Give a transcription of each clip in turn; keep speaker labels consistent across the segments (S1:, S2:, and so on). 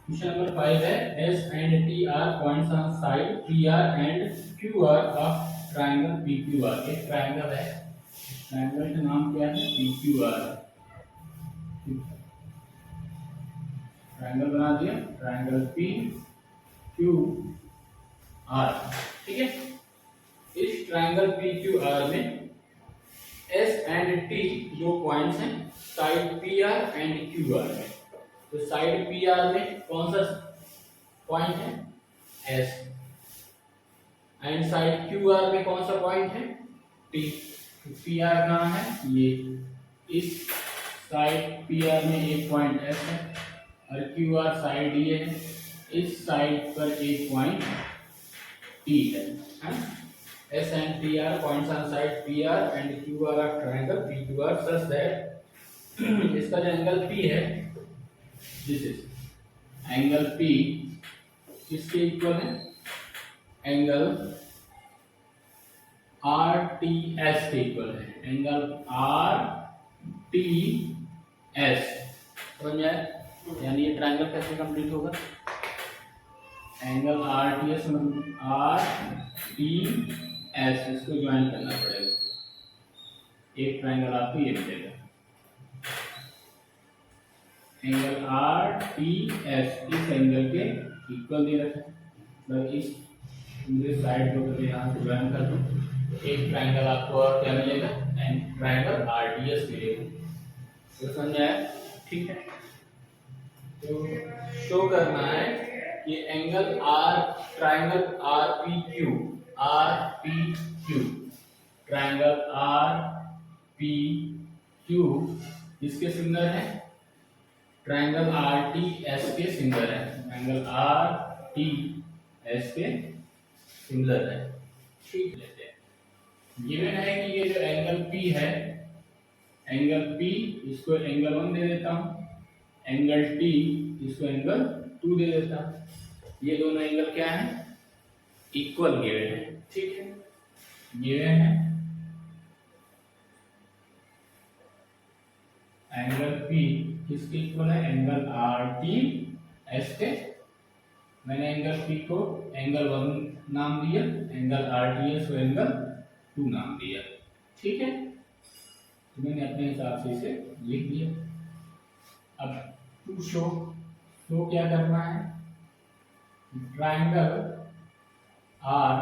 S1: Question number 5 है S and T R points on side P R and Q R of triangle P Q are. एक triangle है, triangle का नाम क्या है? P Q are. ट्रायंगल बना दिया, ट्रायंगल पी क्यू आर। ठीक है, इस ट्रायंगल पी क्यू आर में एस एंड टी दो पॉइंट्स हैं side P R and Q are में। तो साइड पी आर में कौन सा पॉइंट है? S. And side Q R में कौन सा पॉइंट है? टी। पी आर कहाँ है? ये इस साइड पी आर में एक पॉइंट एस है और क्यू आर साइड ये है, इस साइड पर एक पॉइंट टी है। S and T R points on side P R and Q R of triangle P Q R such that इसका जो एंगल पी है, दिस इज एंगल पी किसके इक्वल है? एंगल आर टी एस के equal है। Angle R T S समझ में आया? यानी ये ट्रायंगल कैसे कंप्लीट होगा? एंगल आर टी एस मतलब आर टी एस, इसको ज्वाइन करना पड़ेगा, एक ट्रायंगल आपको ये मिलेगा। एंगल आर टी एस इस एंगल के इक्वल दे रखा है, मतलब इस पूरे साइड को यहाँ से ज्वाइन कर दूं, एक ट्रायंगल आपको और क्या मिलेगा? ट्रायंगल आर टी एस मिलेगा। तो समझ आया? ठीक है, तो शो करना है कि angle R triangle R P Q triangle R P Q किसके सिमिलर है? ट्रायंगल आर टी एस के सिमिलर है। एंगल आर टी एस के सिमिलर है। ठीक लेते हैं, गिवन है कि ये जो एंगल पी है, एंगल पी इसको एंगल 1 दे देता हूं, एंगल टी इसको एंगल 2 दे देता हूं। ये दोनों एंगल क्या है? इक्वल गिवन है। ठीक है, गिवन है एंगल पी किसके इक्वल है? एंगल आर टी एस के। मैंने एंगल पी को एंगल 1 नाम दिया, एंगल आर टी एस को एंगल 2 नाम दिया। ठीक है, तो मैंने अपने हिसाब से इसे लिख दिया। अब टू शो क्या करना है? Triangle R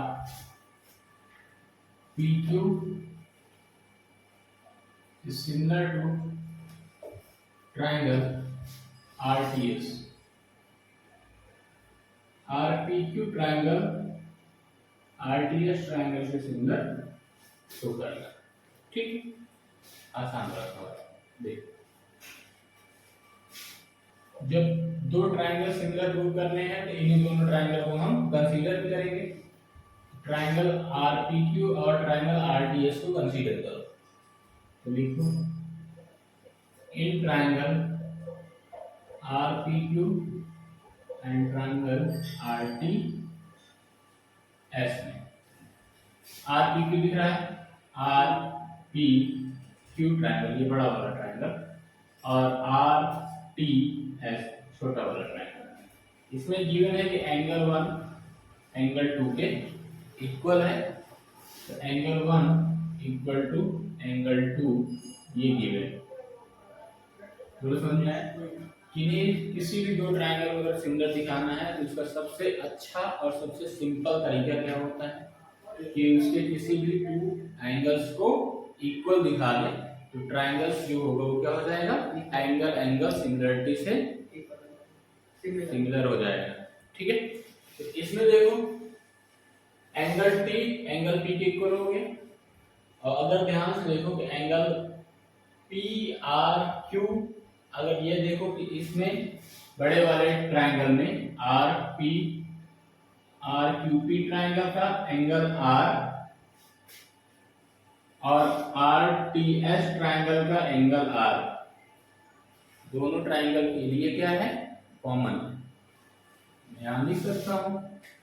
S1: P Q is similar to triangle RTS। RPQ triangle RTS triangle से सिमिलर शो करेगा। ठीक, आसान रखा है। देख, जब दो ट्रायंगल सिमिलर प्रूव करने हैं तो इन्हीं दोनों ट्रायंगल को हम कंसीडर भी करेंगे। ट्रायंगल RPQ और ट्रायंगल RTS को कंसीडर करो, तो लिखो in triangle RPQ and triangle RTS में RPQ दिख रहा है, RPQ ट्रायंगल ये बड़ा वाला ट्रायंगल और RTS छोटा वाला ट्रायंगल। इसमें गिवन है कि एंगल 1 एंगल 2 के इक्वल है, तो एंगल 1 इक्वल टू एंगल 2 ये गिवन है। तो समझ में आया? किसी भी दो ट्रायंगल को अगर सिमिलर दिखाना है तो उसका सबसे अच्छा और सबसे सिंपल तरीका क्या होता है कि उसके किसी भी टू एंगल्स को इक्वल दिखा दे, तो ट्रायंगल्स जो होगा वो क्या हो जाएगा? एंगल सिमिलरिटी से सिमिलर हो जाएगा। ठीक है, तो इसमें देखो एंगल टी एंगल पी के इक्वल हो गया, और अगर ध्यान से देखो कि एंगल पी आर क्यू, अगर ये देखो कि इसमें बड़े वाले ट्रायंगल में आर क्यू पी ट्रायंगल का एंगल आर और आर टी एस ट्रायंगल का एंगल आर, दोनों ट्रायंगल के लिए क्या है? कॉमन। मैं यहां लिख सकता हूं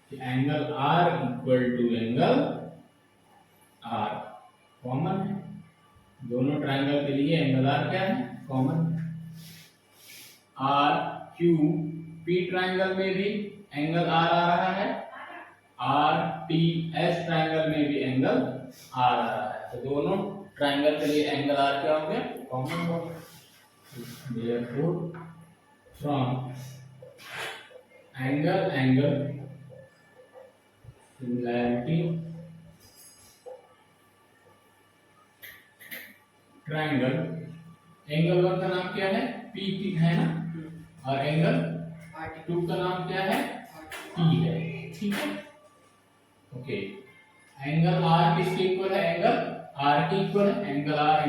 S1: कि angle R equal to angle R common है। दोनों ट्रायंगल के लिए एंगल आर क्या है? Common. R Q P triangle में भी एंगल आर आ रहा है, आर टी एस ट्रायंगल में भी एंगल आर आ रहा है। तो दोनों ट्रायंगल के लिए एंगल आर क्या हो गया, कॉमन हो गया। Therefore, from angle similarity triangle, angle 1 का नाम क्या है, पी की है ना, और एंगल 2 का नाम क्या है, टी है। ठीक है, ओके। एंगल आर किसके इक्वल है, एंगल आर के इक्वल है, एंगल आर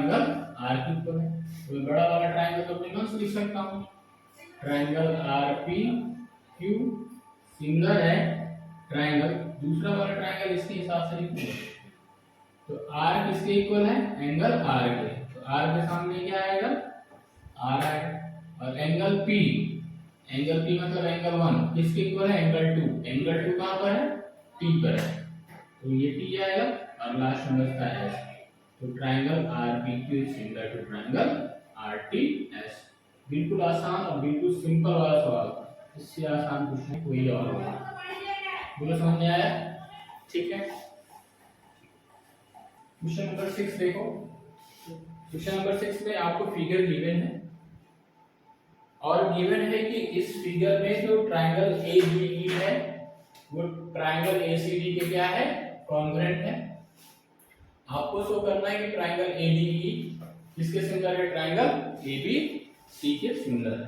S1: के इक्वल है। तो बड़ा वाला ट्रायंगल तो अपने नाम से लिख सकता हूं, triangle R P Q similar है ट्रायंगल, दूसरा वाला ट्रायंगल इसके हिसाब से लिखूंगा। तो आर किसके इक्वल है, एंगल आर के, तो आर के सामने क्या आएगा, आर आएगा। और एंगल पी मतलब एंगल 1 किसके इक्वल है, एंगल 2 कहां पर है, टी पर है, तो ये टी आएगा। और लास्ट में बचता है एस। तो triangle R P Q is similar to triangle R T S. बिल्कुल आसान और बिल्कुल सिंपल वाला सवाल, इससे आसान क्वेश्चन कोई और होगा। बोलो समझ में आया, ठीक है। क्वेश्चन नंबर 6 देखो। क्वेश्चन नंबर 6 में आपको फिगर गिवन है, और गिवन है कि इस फिगर में जो ट्रायंगल ए बी ई है वो ट्रायंगल ए सी डी के क्या है, कॉन्ग्रुएंट है। आपको शो करना है कि ट्रायंगल ए डी ई किसके सिमिलर है, ट्रायंगल ए बी सी के सिमिलर है।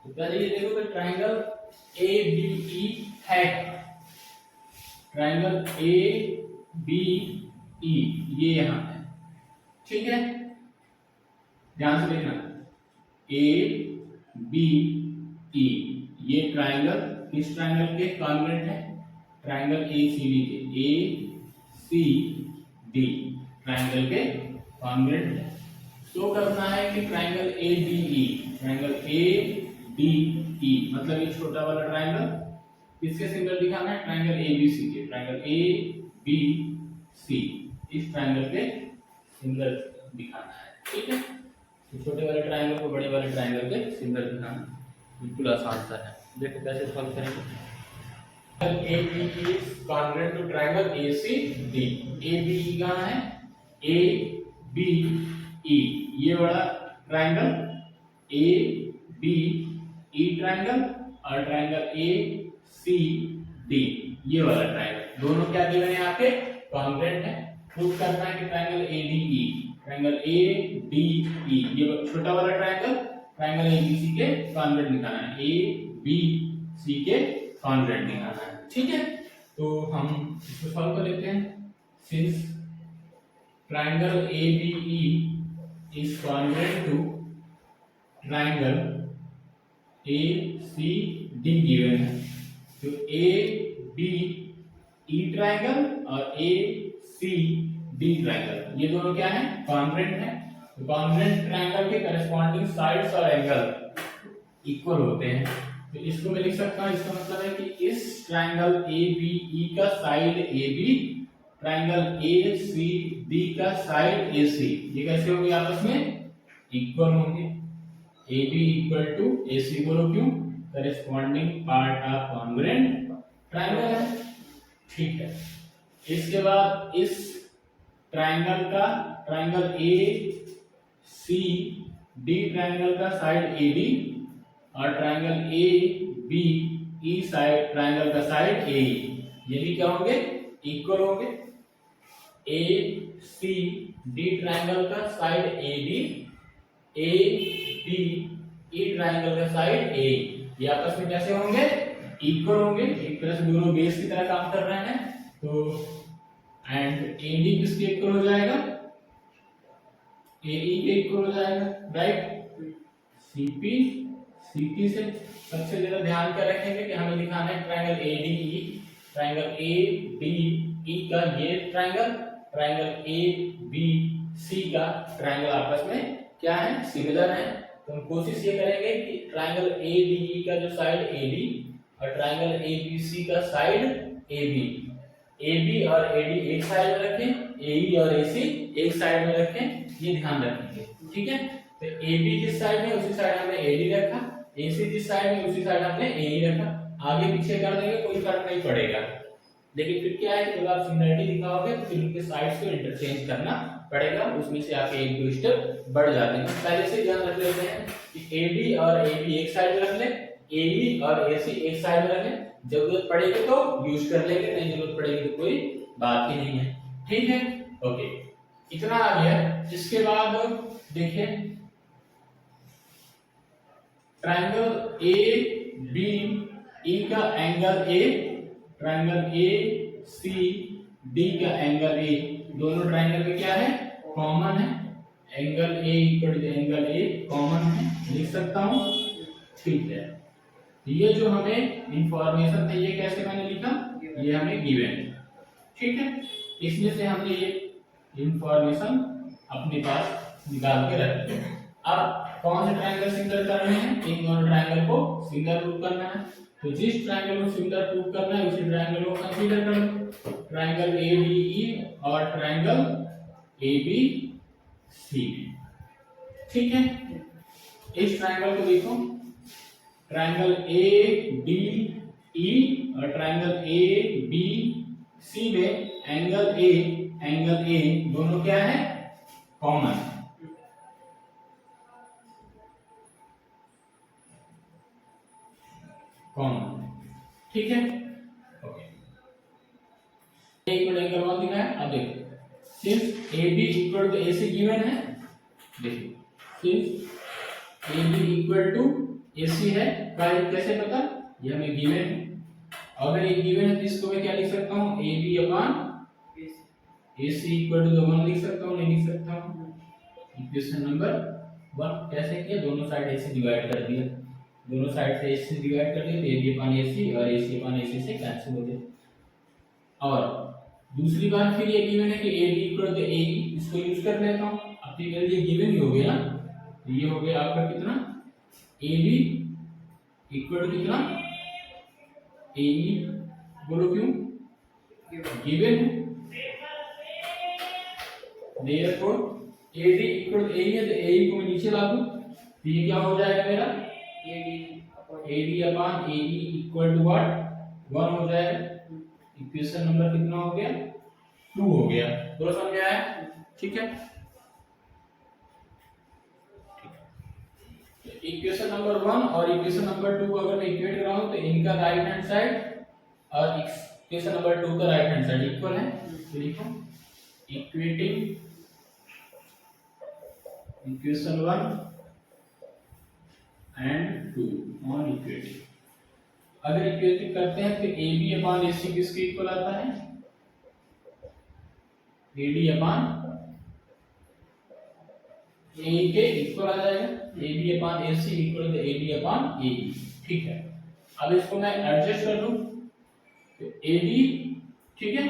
S1: तो पहले ये देखो कि ट्रायंगल ए बी ई है, ट्रायंगल ए बी ई ये यहां है, ठीक है, ध्यान से देखना। ए बी ई ये ट्रायंगल किस ट्रायंगल के कॉन्ग्रुएंट है, ट्रायंगल ए सी डी के, ए सी डी ट्रायंगल के कॉन्ग्रुएंट है। शो करना है कि triangle A D E, triangle A D ई मतलब ये छोटा वाला ट्रायंगल किसके सिमिलर दिखाना है, ट्रायंगल ए बी सी के, ट्रायंगल ए बी सी इस ट्रायंगल के सिमिलर दिखाना है, ठीक है। तो छोटे वाले ट्रायंगल को बड़े वाले ट्रायंगल के सिमिलर दिखाना बिल्कुल आसान सा है। देखो कैसे सॉल्व करेंगे। A B E is congruent to triangle A C D. A B E कहां है, ए बी ई ये वाला triangle A B E triangle, और ट्रायंगल ए सी डी ये वाला ट्रायंगल, दोनों क्या दिए हैं यहाँ पे, कॉन्ग्रुएंट है। प्रूव करना है कि triangle A D E, triangle A D E ये छोटा वाला triangle triangle A B C के कॉन्ग्रुएंट दिखाना है, ए बी सी के कॉन्ग्रुएंट दिखाना है, ठीक है। तो हम इसको सॉल्व कर लेते हैं। Since triangle A B E is congruent to triangle A C D given है, तो ए बी ई ट्रायंगल और ए सी डी ट्रायंगल ये दोनों क्या है, कॉन्ग्रुएंट है। तो कॉन्ग्रुएंट ट्रायंगल के करस्पॉन्डिंग साइड्स और एंगल इक्वल होते हैं। तो इसको मैं लिख सकता हूं, इसका मतलब है कि इस ट्रायंगल ए बी ई का side A B, triangle A C D का साइड ए सी, ये कैसे होंगे, आपस में इक्वल होंगे। A B equal to A C, बोलो क्यों, corresponding part of congruent triangle है, ठीक है। इसके बाद इस ट्रायंगल का, triangle A C D triangle का साइड ए डी, और triangle A B E side triangle का साइड ए ई, ये भी क्या होंगे, इक्वल होंगे। ए सी डी ट्रायंगल का side A D, A B E triangle का साइड ए, ये आपस में कैसे होंगे, इक्वल होंगे। एक तरह से दोनों बेस की तरह काम कर रहे हैं। तो एंड ए डी किसके इक्वल हो जाएगा, ए ई के इक्वल हो जाएगा, राइट। सी पी से सबसे ज्यादा ध्यान क्या रखेंगे कि हमें दिखाना है triangle A D E, triangle A D E का ये triangle, triangle A B C का ट्रायंगल आपस में क्या है, सिमिलर है। तो हम कोशिश ये करेंगे कि ट्रायंगल ए डी ई का जो साइड ए डी और ट्रायंगल ए बी सी का साइड ए बी और ए डी एक साइड में रखें, ए ई और ए सी एक साइड में रखें, ये ध्यान रखेंगे, ठीक है। तो ए बी जिस साइड है उसी साइड हमने ए डी रखा, AC जिस साइड में उसी साइड हमने A ही रखा, आगे पीछे कर देंगे कोई फर्क नहीं पड़ेगा। लेकिन फिर क्या है कि जब आप सिमिलरिटी दिखाओगे तो फिर उनके साइड्स को इंटरचेंज करना पड़ेगा, उसमें से आपके एक दो स्टेप बढ़ जाते हैं। पहले से ध्यान रख लेते हैं कि AB और AB एक साइड में रख लें, AE और AC एक साइड में रखें, जरूरत पड़ेगी तो यूज कर लेंगे, नहीं जरूरत पड़ेगी तो कोई बात ही नहीं है। ठीक है, ओके, इतना आ गया। इसके बाद देखिए ट्रायंगल ए बी ई का angle A, triangle A C D का एंगल ए, दोनों ट्रायंगल में क्या है, कॉमन है, angle A equal to angle A common है, लिख सकता हूं। ठीक है, ये जो हमें इंफॉर्मेशन है ये कैसे मैंने लिखा, ये हमें गिवन है। ठीक है, इसमें से हमने ये इंफॉर्मेशन अपने पास निकाल के रख दिया। अब कौन से ट्रायंगल सिमिलर करने हैं, इन दोनों ट्रायंगल को सिमिलर प्रूव करना है। तो जिस ट्रायंगल को सिमिलर प्रूव करना है उसी ट्रायंगल को कंसीडर करो, ट्रायंगल ADE और ट्रायंगल ABC। ठीक है, इस ट्रायंगल को देखो, ट्रायंगल ADE और ट्रायंगल ABC में एंगल A दोनों क्या है, कॉमन, कॉमन। ठीक है, ओके, इक्वल एंगल 1 दिखा है। अब देखो since AB equal to AC given है, देखिए since AB equal to AC है, कैसे पता, ये हमें गिवन है। अगर ये गिवन है तो इसको मैं क्या लिख सकता हूँ, AB upon AC equal to 1 लिख सकता हूँ, नहीं लिख सकता हूँ। इक्वेशन नंबर 1 कैसे किया, दोनों साइड AC डिवाइड कर दिया, दोनों साइड से AC डिवाइड कर दिया तो AB अपॉन AC और AC अपॉन AC से कैंसिल हो गया। और दूसरी बात फिर ये गिवन है कि AB इक्वल टू AE, इसको यूज कर लेता हूँ। अब तो ये गिवन ही हो गया ना, तो ये हो गया आपका कितना, AB इक्वल टू कितना, AE, बोलो क्यों, given therefore AD equal to AE है तो AE को मैं नीचे ला दूं तो ये क्या हो जाएगा मेरा, AD upon AE equal to what, 1 हो जाएगा। इक्वेशन नंबर कितना हो गया, 2 हो गया। पूरा समझ में आया। ठीक है, इक्वेशन नंबर 1 और इक्वेशन नंबर 2 को अगर मैं इक्वेट कराऊं तो इनका राइट हैंड साइड और इक्वेशन नंबर 2 का राइट हैंड साइड इक्वल है। तो लिखो equating equation 1 and 2 on equating. अगर इक्वेटिंग करते हैं तो AB अपॉन AC किसके इक्वल आता है, AD अपॉन AE के इक्वल आ जाएगा, AB upon AC equal to AD upon AE। ठीक है, अब इसको मैं एडजस्ट कर लूं तो AD, ठीक है,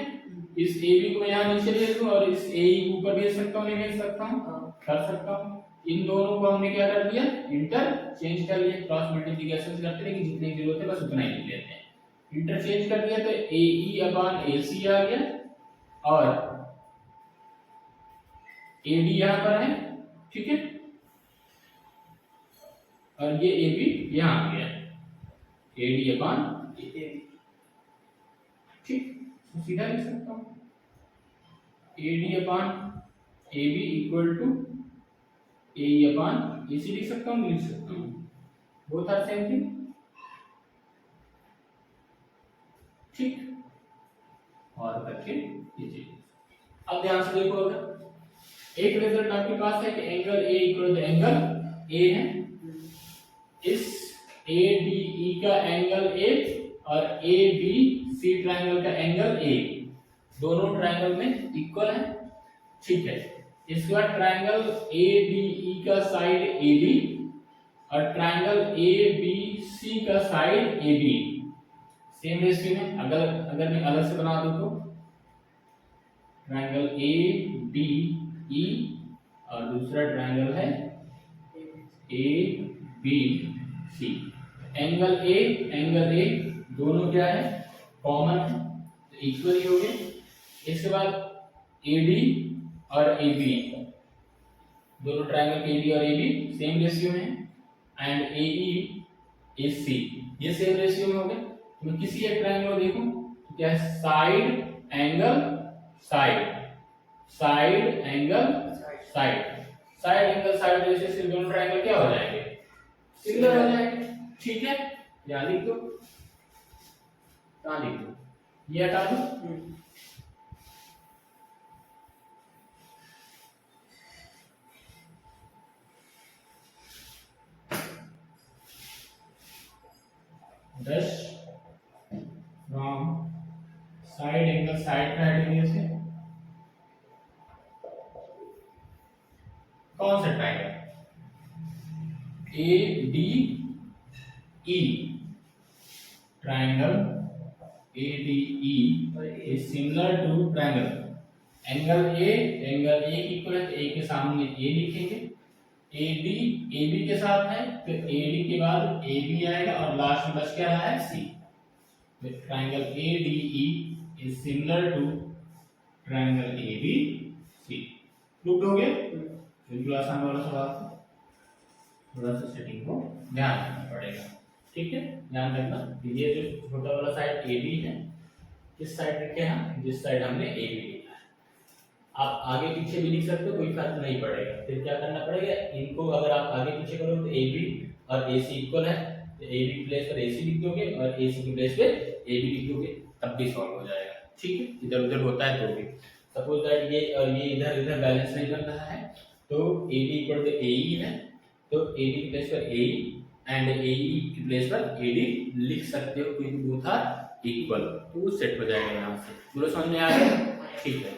S1: इस AB को मैं यहां नीचे ले लूं और इस AE को ऊपर भेज सकता हूं, नहीं भेज सकता हूं, कर सकता हूं। इन दोनों को हमने क्या कर दिया, इंटरचेंज कर लिया, क्रॉस मल्टीप्लिकेशन करते हैं, लेकिन जितनी जरूरत है बस उतना ही लिख लेते हैं। इंटरचेंज कर दिया तो AE अपॉन AC आ गया और AD यहां पर है, ठीक है, और ये AB यहां आ गया, AD अपॉन AB, ठीक, तो सीधा लिख सकता हूं AD upon AB equal to AE upon AC लिख सकता हूं, लिख सकता हूं, बोथ आर सेम थिंग। ठीक, और करके लीजिए। अब ध्यान से देखो, अगर एक रिजल्ट आपके पास है कि angle A equal to angle A है, इस ADE का एंगल A और ABC ट्रायंगल का एंगल A दोनों ट्रायंगल में इक्वल है। ठीक है, इसके बाद ट्रायंगल ADE का साइड AB और ट्रायंगल ABC का साइड AB सेम रेशियो में, अगर मैं अलग से बना दूं तो ट्रायंगल ADE और दूसरा ट्रायंगल है ABC, एंगल A दोनों क्या है, कॉमन है, तो इक्वल ही हो गए। इसके बाद AD और AB दोनों ट्रायंगल AD और AB सेम रेशियो में, एंड AE AC, ये सेम रेशियो में हो गया। तो मैं किसी एक ट्रायंगल को देखूं तो क्या है, side angle side, side angle side, side angle side ratio से दोनों ट्रायंगल क्या हो जाएंगे, सिमिलर हो जाएंगे। ठीक है, यहाँ लिख दो, कहाँ लिख दो, ये हटा दो। Thus, from side angle side criteria से कौन सा triangle ADE, triangle ADE is similar to triangle angle A, angle A की इक्वल है तो A के सामने A लिखेंगे, AD AB के साथ है तो AD के बाद AB आएगा और लास्ट में बच क्या रहा है C। Triangle ADE is similar to triangle ABC। Prove हो गया। बिल्कुल आसान वाला सवाल था, थोड़ा सा सेटिंग को ध्यान रखना पड़ेगा। ठीक है, ध्यान रखना ये जो छोटा वाला साइड AB है, किस साइड रखे हैं, जिस साइड हमने AB लिखा है। आप आगे पीछे भी लिख सकते हो, कोई फर्क नहीं पड़ेगा। फिर क्या करना पड़ेगा, इनको अगर आप आगे पीछे करोगे तो AB और AC इक्वल है तो AB की प्लेस पर AC लिख दोगे और AC की प्लेस पे AB लिख दोगे, तब भी सॉल्व हो जाएगा। ठीक है, इधर उधर होता है तो भी सपोज दैट ये और ये इधर इधर बैलेंस नहीं बन रहा है तो AD इक्वल टू AE है तो AD की प्लेस पर AE एंड AE की प्लेस पर AD लिख सकते हो क्योंकि बोथ आर इक्वल, तो सेट हो जाएगा यहाँ से। पूरा समझ में आ गया। ठीक है।